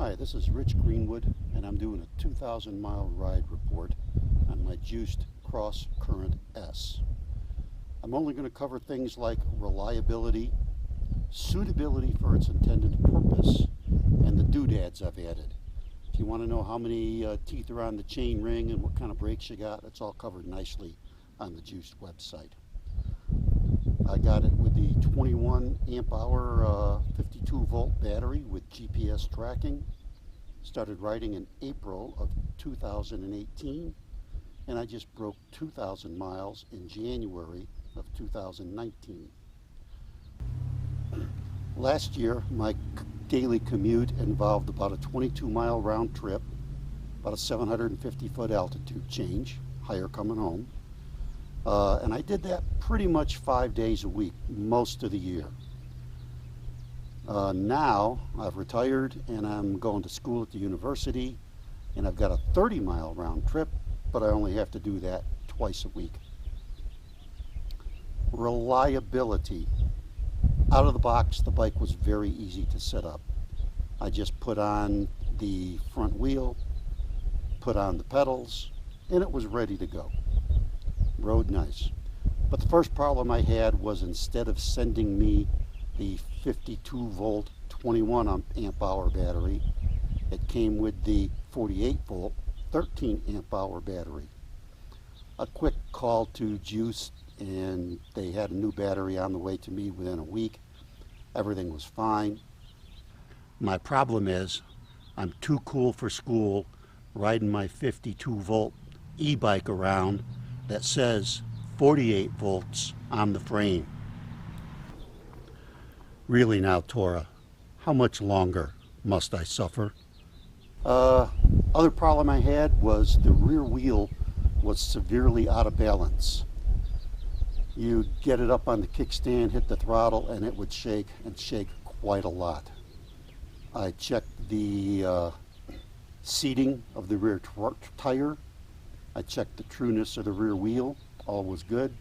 Hi, this is Rich Greenwood, and I'm doing a 2,000-mile ride report on my juiced Cross Current S. I'm only going to cover things like reliability, suitability for its intended purpose, and the doodads I've added. If you want to know how many teeth are on the chain ring and what kind of brakes you got, it's all covered nicely on the Juiced website. I got it with the 21 amp hour 52 volt battery with GPS tracking. Started riding in April of 2018, and I just broke 2,000 miles in January of 2019. Last year, my daily commute involved about a 22-mile round trip, about a 750-foot altitude change, higher coming home. And I did that pretty much 5 days a week, most of the year. Now I've retired and I'm going to school at the university, and I've got a 30-mile round trip, but I only have to do that twice a week. Reliability. Out of the box, the bike was very easy to set up. I just put on the front wheel, put on the pedals, and it was ready to go. Rode nice. But the first problem I had was, instead of sending me the 52 volt 21 amp hour battery, it came with the 48 volt 13 amp hour battery. A quick call to Juice, and they had a new battery on the way to me within a week. Everything was fine. My problem is, I'm too cool for school riding my 52 volt e-bike around that says 48 volts on the frame. Really now, Tora, how much longer must I suffer? Other problem I had was the rear wheel was severely out of balance. You'd get it up on the kickstand, hit the throttle, and it would shake, and shake quite a lot. I checked the seating of the rear tire. I checked the trueness of the rear wheel. All was good.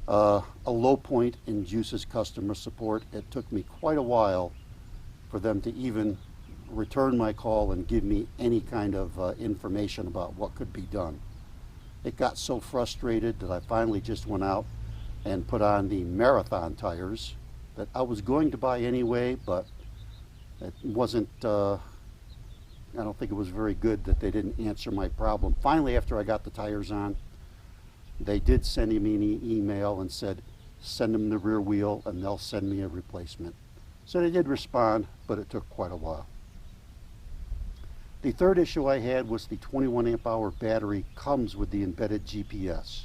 A low point in Juice's customer support. It took me quite a while for them to even return my call and give me any kind of information about what could be done. It got so frustrated that I finally just went out and put on the Marathon tires that I was going to buy anyway, but it wasn't, I don't think it was very good that they didn't answer my problem. Finally, after I got the tires on, they did send me an email and said, send them the rear wheel and they'll send me a replacement. So they did respond, but it took quite a while. The third issue I had was the 21 amp hour battery comes with the embedded GPS.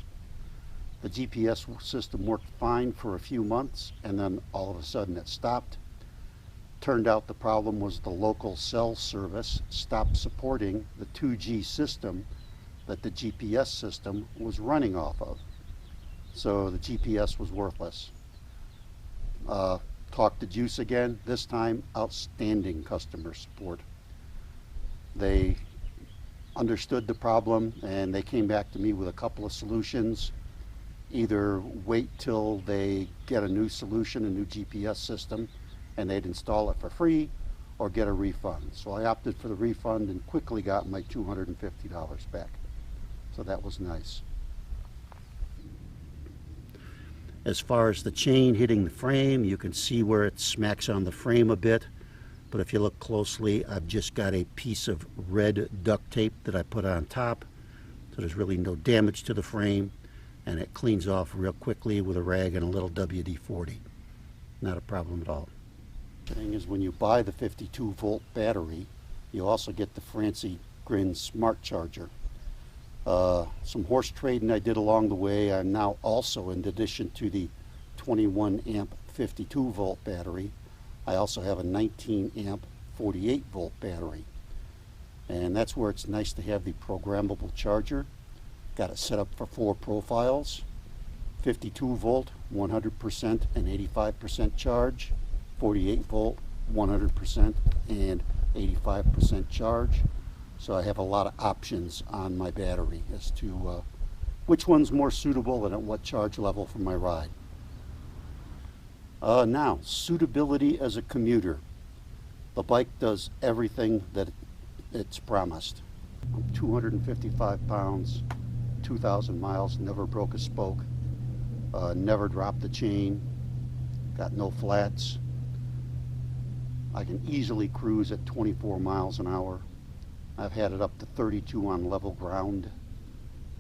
The GPS system worked fine for a few months, and then all of a sudden it stopped. Turned out the problem was the local cell service stopped supporting the 2G system that the GPS system was running off of. So the GPS was worthless. Talked to Juice again, this time outstanding customer support. They understood the problem and they came back to me with a couple of solutions. Either wait till they get a new solution, a new GPS system, and they'd install it for free, or get a refund. So I opted for the refund and quickly got my $250 back. So that was nice. As far as the chain hitting the frame, you can see where it smacks on the frame a bit. But if you look closely, I've just got a piece of red duct tape that I put on top. So there's really no damage to the frame, and it cleans off real quickly with a rag and a little WD-40. Not a problem at all. The thing is, when you buy the 52 volt battery, you also get the Francie Grin Smart Charger. Some horse trading I did along the way. I'm now also, in addition to the 21 amp 52 volt battery, I also have a 19 amp 48 volt battery. And that's where it's nice to have the programmable charger. Got it set up for 4 profiles. 52 volt, 100% and 85% charge. 48 volt, 100% and 85% charge. So I have a lot of options on my battery as to which one's more suitable and at what charge level for my ride. Now, suitability as a commuter. The bike does everything that it's promised. I'm 255 pounds, 2,000 miles, never broke a spoke, never dropped a chain, got no flats. I can easily cruise at 24 miles an hour. I've had it up to 32 on level ground.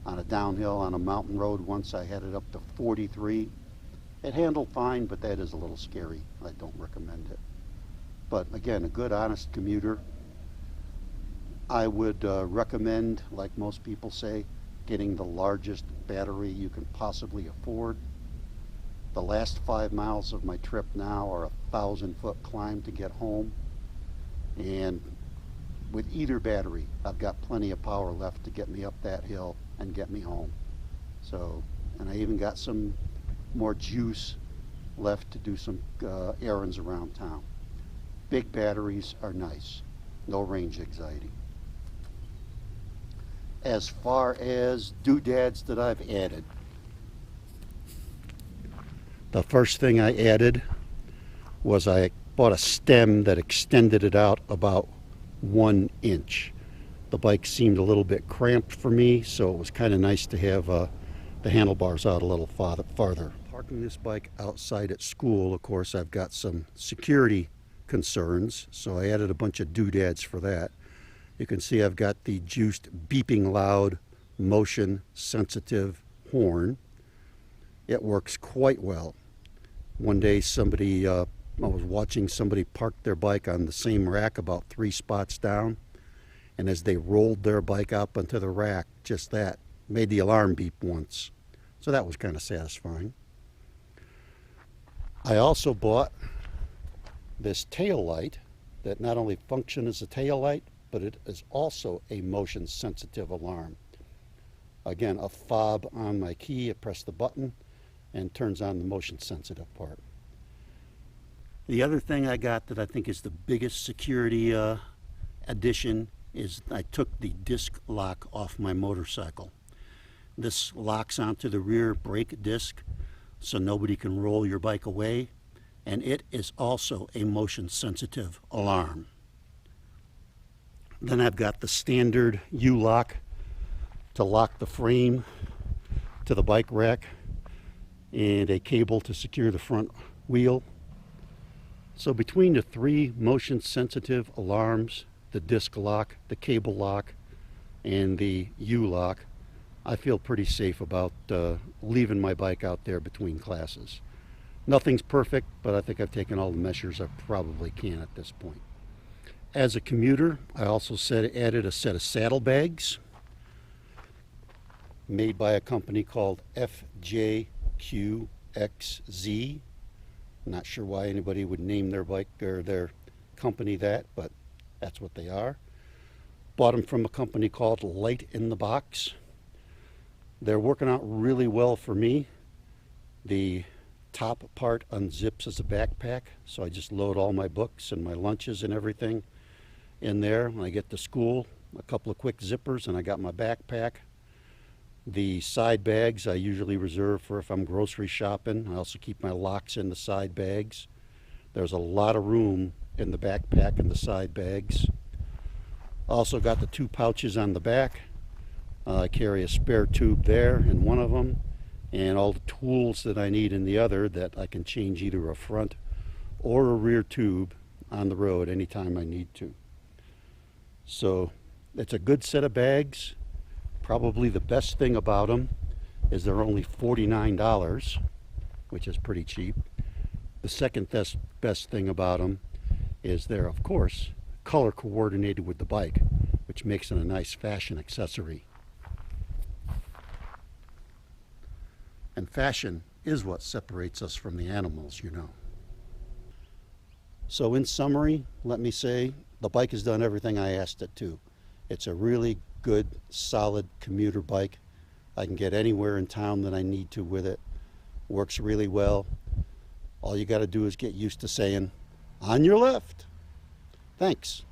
On a downhill on a mountain road once I had it up to 43. It handled fine, but that is a little scary. I don't recommend it. But again, a good honest commuter. I would recommend, like most people say, getting the largest battery you can possibly afford. The last 5 miles of my trip now are a 1,000-foot climb to get home. And with either battery, I've got plenty of power left to get me up that hill and get me home. So, and I even got some more juice left to do some errands around town. Big batteries are nice, no range anxiety. As far as doodads that I've added, the first thing I added was I bought a stem that extended it out about 1 inch. The bike seemed a little bit cramped for me, so it was kind of nice to have the handlebars out a little farther. Parking this bike outside at school, of course, I've got some security concerns, so I added a bunch of doodads for that. You can see I've got the juiced beeping loud motion sensitive horn. It works quite well. One day I was watching somebody park their bike on the same rack about 3 spots down, and as they rolled their bike up onto the rack, just that made the alarm beep once. So that was kind of satisfying. I also bought this tail light that not only functions as a tail light, but it is also a motion sensitive alarm. Again, a fob on my key, I press the button and turns on the motion sensitive part. The other thing I got that I think is the biggest security addition is I took the disc lock off my motorcycle. This locks onto the rear brake disc so nobody can roll your bike away, and it is also a motion sensitive alarm. Then I've got the standard U-lock to lock the frame to the bike rack and a cable to secure the front wheel. So between the 3 motion sensitive alarms, the disc lock, the cable lock, and the U-lock, I feel pretty safe about leaving my bike out there between classes. Nothing's perfect, but I think I've taken all the measures I probably can at this point. As a commuter, I also added a set of saddlebags made by a company called FJQXZ. Not sure why anybody would name their bike or their company that, but that's what they are. Bought them from a company called Light in the Box. They're working out really well for me. The top part unzips as a backpack, so I just load all my books and my lunches and everything in there. When I get to school, a couple of quick zippers and I got my backpack. The side bags I usually reserve for if I'm grocery shopping. I also keep my locks in the side bags. There's a lot of room in the backpack and the side bags. Also got the 2 pouches on the back. I carry a spare tube there in one of them, and all the tools that I need in the other that I can change either a front or a rear tube on the road anytime I need to. So it's a good set of bags. Probably the best thing about them is they're only $49, which is pretty cheap. The second best thing about them is they're, of course, color coordinated with the bike, which makes it a nice fashion accessory. And fashion is what separates us from the animals, you know. So in summary, let me say, the bike has done everything I asked it to. It's a really good, solid commuter bike. I can get anywhere in town that I need to with it. Works really well. All you got to do is get used to saying, "On your left." Thanks.